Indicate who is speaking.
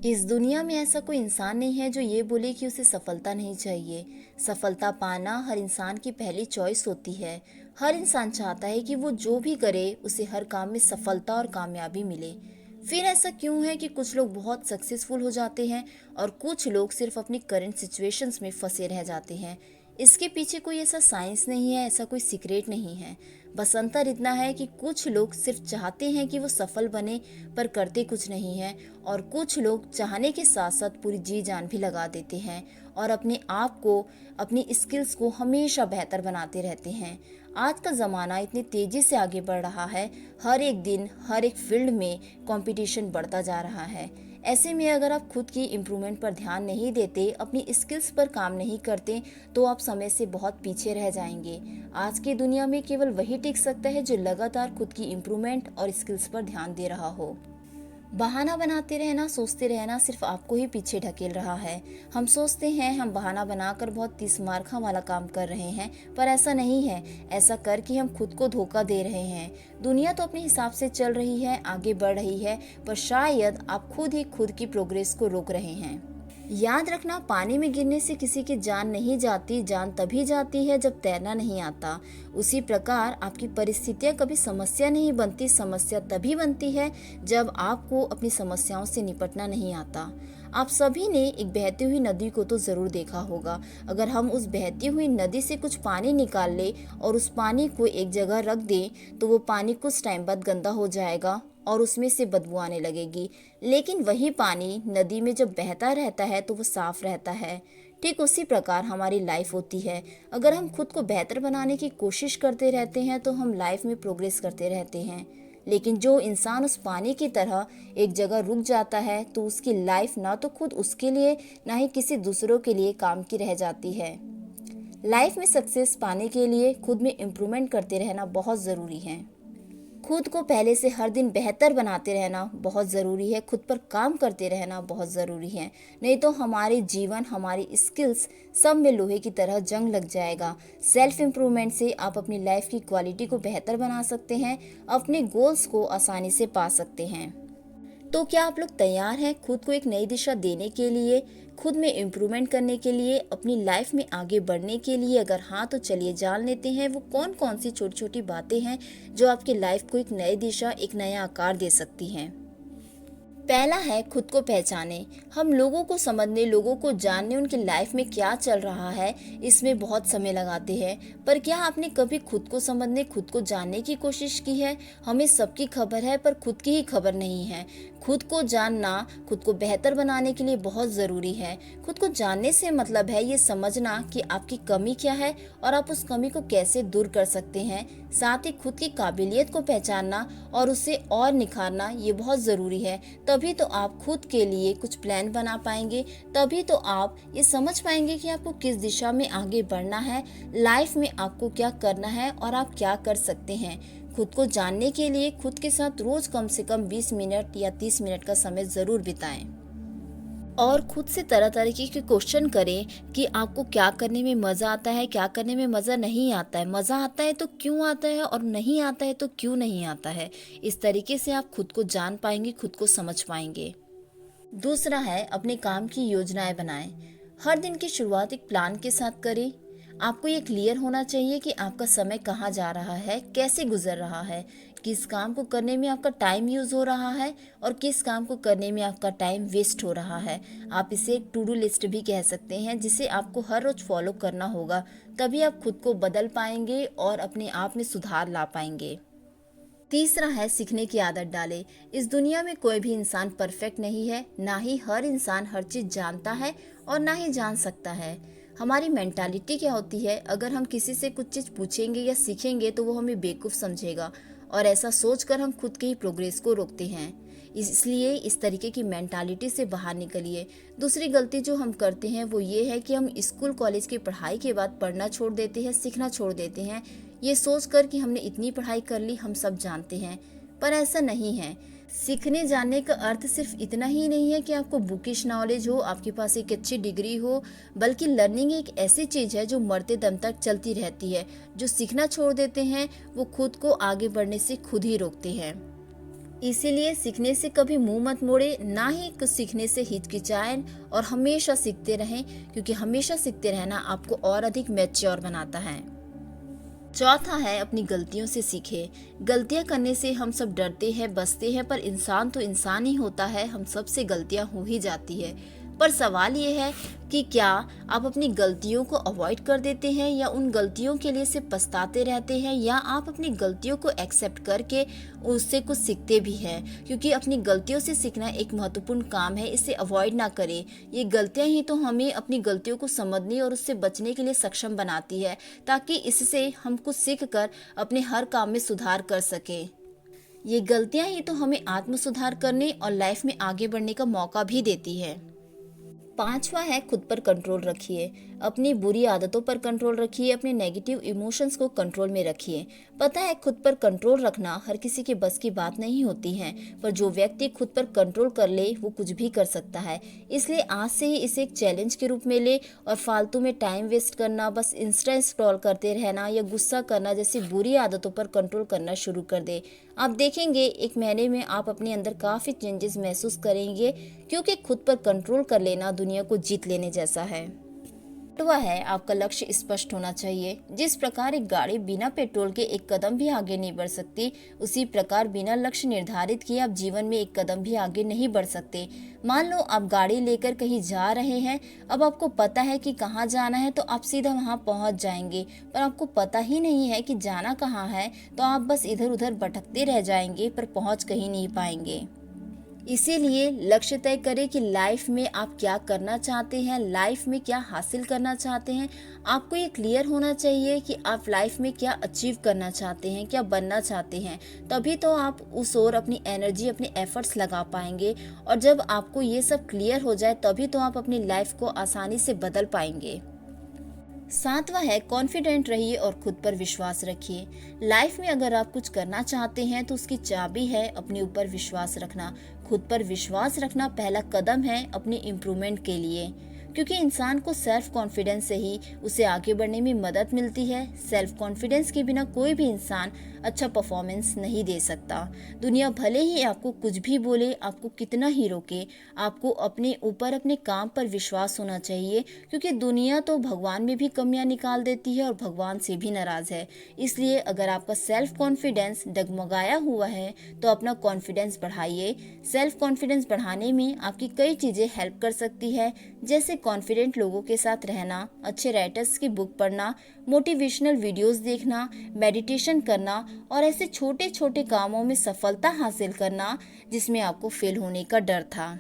Speaker 1: इस दुनिया में ऐसा कोई इंसान नहीं है जो ये बोले कि उसे सफलता नहीं चाहिए। सफलता पाना हर इंसान की पहली चॉइस होती है। हर इंसान चाहता है कि वो जो भी करे उसे हर काम में सफलता और कामयाबी मिले। फिर ऐसा क्यों है कि कुछ लोग बहुत सक्सेसफुल हो जाते हैं और कुछ लोग सिर्फ अपनी करंट सिचुएशंस में फंसे रह जाते हैं। इसके पीछे कोई ऐसा साइंस नहीं है, ऐसा कोई सीक्रेट नहीं है। बस अंतर इतना है कि कुछ लोग सिर्फ चाहते हैं कि वो सफल बने पर करते कुछ नहीं है, और कुछ लोग चाहने के साथ साथ पूरी जी जान भी लगा देते हैं और अपने आप को, अपनी स्किल्स को हमेशा बेहतर बनाते रहते हैं। आज का ज़माना इतनी तेज़ी से आगे बढ़ रहा है, हर एक दिन हर एक फील्ड में कंपटीशन बढ़ता जा रहा है। ऐसे में अगर आप खुद की इम्प्रूवमेंट पर ध्यान नहीं देते, अपनी स्किल्स पर काम नहीं करते, तो आप समय से बहुत पीछे रह जाएंगे। आज की दुनिया में केवल वही टिक सकता है जो लगातार खुद की इम्प्रूवमेंट और स्किल्स पर ध्यान दे रहा हो। बहाना बनाते रहना, सोचते रहना सिर्फ आपको ही पीछे ढकेल रहा है। हम सोचते हैं हम बहाना बनाकर बहुत 30 मार्का वाला काम कर रहे हैं, पर ऐसा नहीं है। ऐसा करके हम खुद को धोखा दे रहे हैं। दुनिया तो अपने हिसाब से चल रही है, आगे बढ़ रही है, पर शायद आप खुद ही खुद की प्रोग्रेस को रोक रहे हैं। याद रखना, पानी में गिरने से किसी की जान नहीं जाती, जान तभी जाती है जब तैरना नहीं आता। उसी प्रकार आपकी परिस्थितियां कभी समस्या नहीं बनती, समस्या तभी बनती है जब आपको अपनी समस्याओं से निपटना नहीं आता। आप सभी ने एक बहती हुई नदी को तो जरूर देखा होगा। अगर हम उस बहती हुई नदी से कुछ पानी निकाल ले और उस पानी को एक जगह रख दें, तो वो पानी कुछ टाइम बाद गंदा हो जाएगा और उसमें से बदबू आने लगेगी। लेकिन वही पानी नदी में जब बहता रहता है तो वो साफ रहता है। ठीक उसी प्रकार हमारी लाइफ होती है। अगर हम खुद को बेहतर बनाने की कोशिश करते रहते हैं तो हम लाइफ में प्रोग्रेस करते रहते हैं। लेकिन जो इंसान उस पानी की तरह एक जगह रुक जाता है तो उसकी लाइफ ना तो खुद उसके लिए ना ही किसी दूसरों के लिए काम की रह जाती है। लाइफ में सक्सेस पाने के लिए खुद में इम्प्रूवमेंट करते रहना बहुत ज़रूरी है। खुद को पहले से हर दिन बेहतर बनाते रहना बहुत ज़रूरी है। खुद पर काम करते रहना बहुत ज़रूरी है। नहीं तो हमारे जीवन, हमारी स्किल्स सब में लोहे की तरह जंग लग जाएगा। सेल्फ इम्प्रूवमेंट से आप अपनी लाइफ की क्वालिटी को बेहतर बना सकते हैं, अपने गोल्स को आसानी से पा सकते हैं। तो क्या आप लोग तैयार हैं खुद को एक नई दिशा देने के लिए, खुद में इम्प्रूवमेंट करने के लिए, अपनी लाइफ में आगे बढ़ने के लिए? अगर हाँ तो चलिए जान लेते हैं वो कौन कौन सी छोटी छोटी बातें हैं जो आपकी लाइफ को एक नई दिशा, एक नया आकार दे सकती हैं। पहला है खुद को पहचाने। हम लोगों को समझने, लोगों को जानने, उनकी लाइफ में क्या चल रहा है, इसमें बहुत समय लगाते हैं। पर क्या आपने कभी खुद को समझने, खुद को जानने की कोशिश की है? हमें सबकी खबर है पर खुद की ही खबर नहीं है। खुद को जानना खुद को बेहतर बनाने के लिए बहुत ज़रूरी है। खुद को जानने से मतलब है ये समझना कि आपकी कमी क्या है और आप उस कमी को कैसे दूर कर सकते हैं। साथ ही खुद की काबिलियत को पहचानना और उसे और निखारना ये बहुत ज़रूरी है। तभी तो आप खुद के लिए कुछ प्लान बना पाएंगे, तभी तो आप ये समझ पाएंगे कि आपको किस दिशा में आगे बढ़ना है, लाइफ में आपको क्या करना है और आप क्या कर सकते हैं। खुद को जानने के लिए खुद के साथ रोज कम से कम 20 मिनट या 30 मिनट का समय ज़रूर बिताएं और खुद से तरह तरह के क्वेश्चन करें कि आपको क्या करने में मज़ा आता है, क्या करने में मज़ा नहीं आता है, मज़ा आता है तो क्यों आता है और नहीं आता है तो क्यों नहीं आता है। इस तरीके से आप खुद को जान पाएंगे, खुद को समझ पाएंगे। दूसरा है अपने काम की योजनाएं बनाएं। हर दिन की शुरुआत एक प्लान के साथ करें। आपको ये क्लियर होना चाहिए कि आपका समय कहाँ जा रहा है, कैसे गुजर रहा है, किस काम को करने में आपका टाइम यूज़ हो रहा है और किस काम को करने में आपका टाइम वेस्ट हो रहा है। आप इसे एक टू डू लिस्ट भी कह सकते हैं जिसे आपको हर रोज़ फॉलो करना होगा। तभी आप खुद को बदल पाएंगे और अपने आप में सुधार ला पाएंगे। तीसरा है सीखने की आदत डालें। इस दुनिया में कोई भी इंसान परफेक्ट नहीं है, ना ही हर इंसान हर चीज़ जानता है और ना ही जान सकता है। हमारी मेंटालिटी क्या होती है, अगर हम किसी से कुछ चीज़ पूछेंगे या सीखेंगे तो वो हमें बेवकूफ़ समझेगा और ऐसा सोचकर हम खुद की ही प्रोग्रेस को रोकते हैं। इसलिए इस तरीके की मेंटालिटी से बाहर निकलिए। दूसरी गलती जो हम करते हैं वो ये है कि हम स्कूल कॉलेज की पढ़ाई के बाद पढ़ना छोड़ देते हैं, सीखना छोड़ देते हैं, ये सोचकर कि हमने इतनी पढ़ाई कर ली, हम सब जानते हैं। पर ऐसा नहीं है। सीखने जानने का अर्थ सिर्फ इतना ही नहीं है कि आपको बुकिश नॉलेज हो, आपके पास एक अच्छी डिग्री हो, बल्कि लर्निंग एक ऐसी चीज़ है जो मरते दम तक चलती रहती है। जो सीखना छोड़ देते हैं वो खुद को आगे बढ़ने से खुद ही रोकते हैं। इसीलिए सीखने से कभी मुंह मत मोड़े, ना ही कुछ सीखने से हिचकिचाएं और हमेशा सीखते रहें, क्योंकि हमेशा सीखते रहना आपको और अधिक मैच्योर बनाता है। चौथा है अपनी गलतियों से सीखे। गलतियां करने से हम सब डरते हैं, बचते हैं, पर इंसान तो इंसान ही होता है, हम सबसे गलतियां हो ही जाती है। पर सवाल ये है कि क्या आप अपनी गलतियों को अवॉइड कर देते हैं या उन गलतियों के लिए सिर्फ पछताते रहते हैं, या आप अपनी गलतियों को एक्सेप्ट करके उससे कुछ सीखते भी हैं। क्योंकि अपनी गलतियों से सीखना एक महत्वपूर्ण काम है, इसे अवॉइड ना करें। ये गलतियां ही तो हमें अपनी गलतियों को समझने और उससे बचने के लिए सक्षम बनाती है, ताकि इससे हम कुछ सीख कर अपने हर काम में सुधार कर सकें। ये गलतियां ही तो हमें आत्म सुधार करने और लाइफ में आगे बढ़ने का मौका भी देती है। पांचवा है खुद पर कंट्रोल रखिए। अपनी बुरी आदतों पर कंट्रोल रखिए, अपने नेगेटिव इमोशंस को कंट्रोल में रखिए। पता है खुद पर कंट्रोल रखना हर किसी के बस की बात नहीं होती है, पर जो व्यक्ति खुद पर कंट्रोल कर ले वो कुछ भी कर सकता है। इसलिए आज से ही इसे एक चैलेंज के रूप में ले और फालतू में टाइम वेस्ट करना, बस इंस्टा स्क्रॉल करते रहना या गुस्सा करना जैसी बुरी आदतों पर कंट्रोल करना शुरू कर दे। आप देखेंगे 1 महीने में आप अपने अंदर काफ़ी चेंजेस महसूस करेंगे, क्योंकि खुद पर कंट्रोल कर लेना दुनिया को जीत लेने जैसा है। छठवां है आपका लक्ष्य स्पष्ट होना चाहिए। जिस प्रकार एक गाड़ी बिना पेट्रोल के एक कदम भी आगे नहीं बढ़ सकती, उसी प्रकार बिना लक्ष्य निर्धारित किए आप जीवन में एक कदम भी आगे नहीं बढ़ सकते। मान लो आप गाड़ी लेकर कहीं जा रहे हैं, अब आपको पता है कि कहाँ जाना है तो आप सीधा वहाँ पहुँच जाएंगे, पर आपको पता ही नहीं है कि जाना कहाँ है, तो आप बस इधर उधर भटकते रह जाएंगे, पर पहुँच कहीं नहीं पाएंगे। इसीलिए लक्ष्य तय करें कि लाइफ में आप क्या करना चाहते हैं, लाइफ में क्या हासिल करना चाहते हैं। आपको ये क्लियर होना चाहिए कि आप लाइफ में क्या अचीव करना चाहते हैं, क्या बनना चाहते हैं। तभी तो आप उस ओर अपनी एनर्जी, अपने एफर्ट्स लगा पाएंगे। और जब आपको ये सब क्लियर हो जाए तभी तो आप अपनी लाइफ को आसानी से बदल पाएंगे। सातवां है कॉन्फिडेंट रहिए और खुद पर विश्वास रखिए। लाइफ में अगर आप कुछ करना चाहते हैं तो उसकी चाबी है अपने ऊपर विश्वास रखना। खुद पर विश्वास रखना पहला कदम है अपनी इम्प्रूवमेंट के लिए, क्योंकि इंसान को सेल्फ कॉन्फिडेंस से ही उसे आगे बढ़ने में मदद मिलती है। सेल्फ कॉन्फिडेंस के बिना कोई भी इंसान अच्छा परफॉर्मेंस नहीं दे सकता। दुनिया भले ही आपको कुछ भी बोले, आपको कितना ही रोके, आपको अपने ऊपर, अपने काम पर विश्वास होना चाहिए, क्योंकि दुनिया तो भगवान में भी कमियां निकाल देती है और भगवान से भी नाराज है। इसलिए अगर आपका सेल्फ कॉन्फिडेंस डगमगाया हुआ है तो अपना कॉन्फिडेंस बढ़ाइए। सेल्फ कॉन्फिडेंस बढ़ाने में आपकी कई चीज़ें हेल्प कर सकती है, जैसे कॉन्फिडेंट लोगों के साथ रहना, अच्छे राइटर्स की बुक पढ़ना, मोटिवेशनल वीडियोस देखना, मेडिटेशन करना और ऐसे छोटे छोटे कामों में सफलता हासिल करना जिसमें आपको फेल होने का डर था।